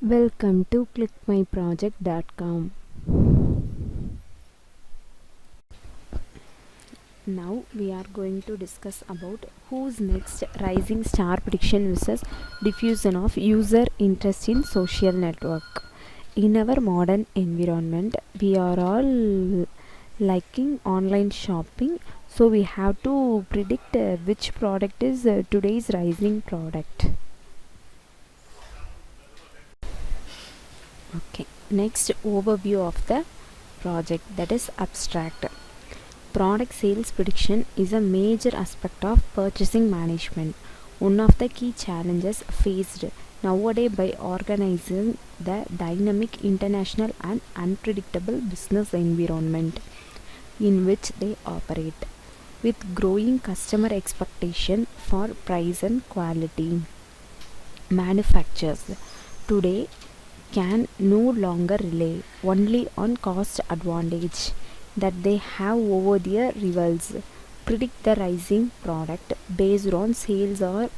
Welcome to ClickMyProject.com. Now we are going to discuss about who's next, rising star prediction versus diffusion of user interest in social network. In our modern environment, we are all liking online shopping, so we have to predict which product is today's rising product. Okay, next overview of the project, that is abstract. Product sales prediction is a major aspect of purchasing management. One of the key challenges faced nowadays by organizing the dynamic international and unpredictable business environment in which they operate, with growing customer expectation for price and quality. Manufacturers today can no longer rely only on cost advantage that they have over their rivals. Predict the rising product based on sales are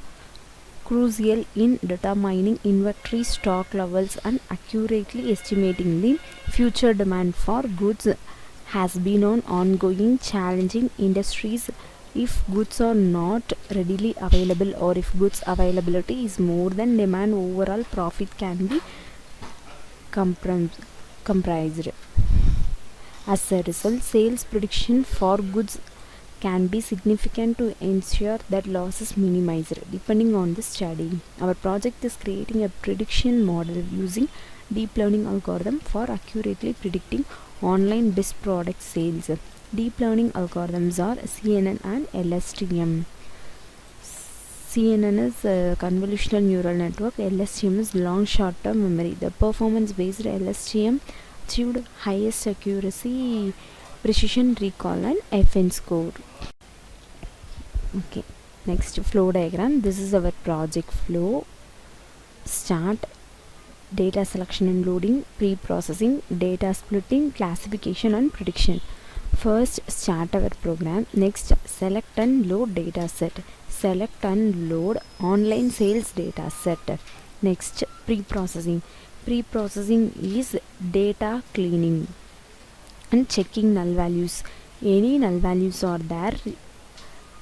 crucial in determining inventory stock levels and accurately estimating the future demand for goods has been an ongoing challenge in industries. If goods are not readily available or if goods availability is more than demand, overall profit can be comprised. As a result, sales prediction for goods can be significant to ensure that loss is minimized depending on the study. Our project is creating a prediction model using deep learning algorithm for accurately predicting online best product sales. Deep learning algorithms are CNN and LSTM. CNN is a convolutional neural network, LSTM is long short-term memory. The performance-based LSTM achieved highest accuracy, precision recall and FN score. Okay, next flow diagram. This is our project flow. Start, data selection and loading, pre-processing, data splitting, classification and prediction. First, start our program. Next, select and load data set. Select and load online sales data set. Next, pre-processing. Pre-processing is data cleaning and checking null values. Any null values are there,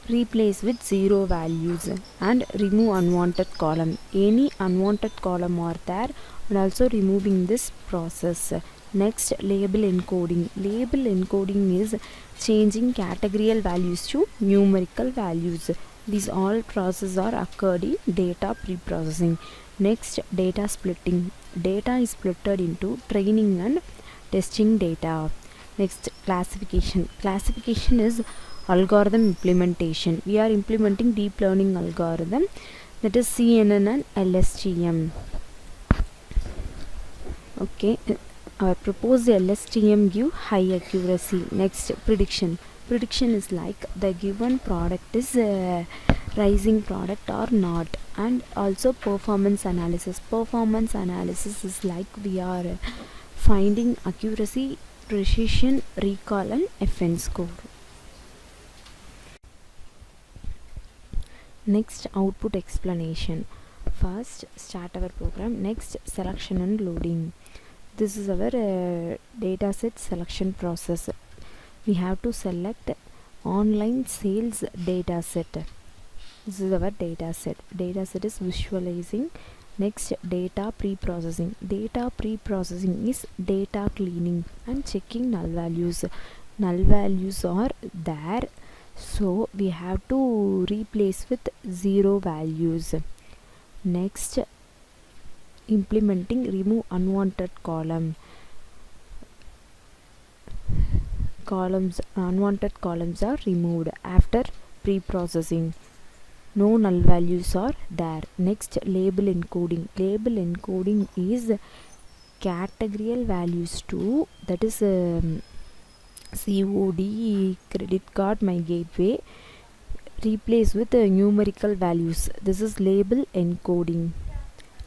replace with zero values and remove unwanted column. Any unwanted column are there and also removing this process. Next, label encoding. Label encoding is changing categorical values to numerical values. These all processes are occurred in data pre-processing. Next, data splitting. Data is splitted into training and testing data. Next, classification. Classification is algorithm implementation. We are implementing deep learning algorithm, that is CNN and LSTM. Okay, our proposed LSTM give high accuracy. Next, prediction. Prediction is like the given product is a rising product or not, and also performance analysis. Performance analysis is like we are finding accuracy, precision, recall and FN score. Next, output explanation. First, start our program. Next, selection and loading. This is our dataset selection process. We have to select online sales dataset. This is our dataset. Dataset is visualizing. Next, data pre-processing. Data pre-processing is data cleaning and checking null values. Null values are there, so we have to replace with zero values. Next, implementing remove unwanted unwanted columns are removed after pre-processing. No null values are there. Next, label encoding. Label encoding is categorical values to, that is COD, credit card, my gateway, replace with numerical values. This is label encoding.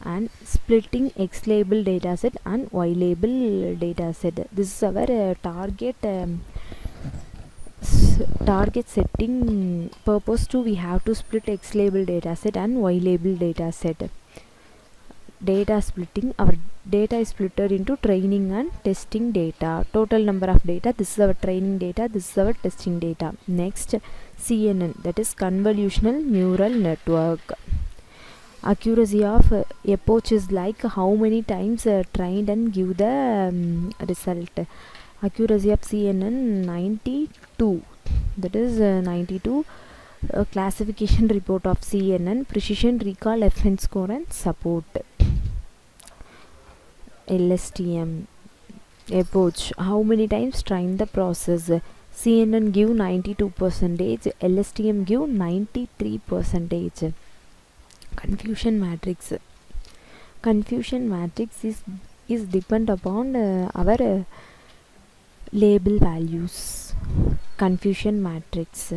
And splitting X label dataset and Y label dataset. This is our target setting purpose to we have to split X label dataset and Y label dataset. data splitting. Our data is splitted into training and testing data. Total number of data, this is our training data, this is our testing data. Next, CNN, that is convolutional neural network. Accuracy of approach is like how many times trained and give the result. Accuracy of CNN 92, that is 92. Classification report of CNN, precision recall, FN score and support. LSTM approach, how many times train the process. CNN give 92%, LSTM give 93%. Confusion matrix. Confusion matrix is depend upon our label values. Confusion matrix.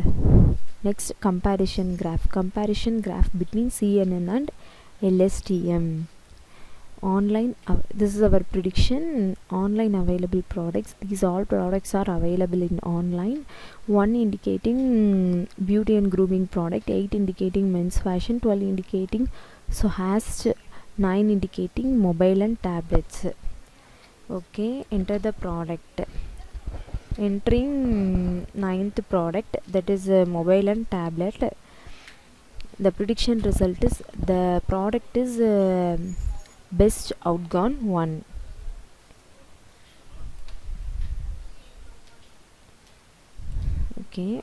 Next, comparison graph. Comparison graph between CNN and LSTM. Online, this is our prediction. Online available products, these all products are available in online. 1 indicating beauty and grooming product, 8 indicating men's fashion, 12 indicating so has 9 indicating mobile and tablets. Okay, enter the product. Entering 9th product, that is mobile and tablet. The prediction result is the product is best outgone 1. Okay.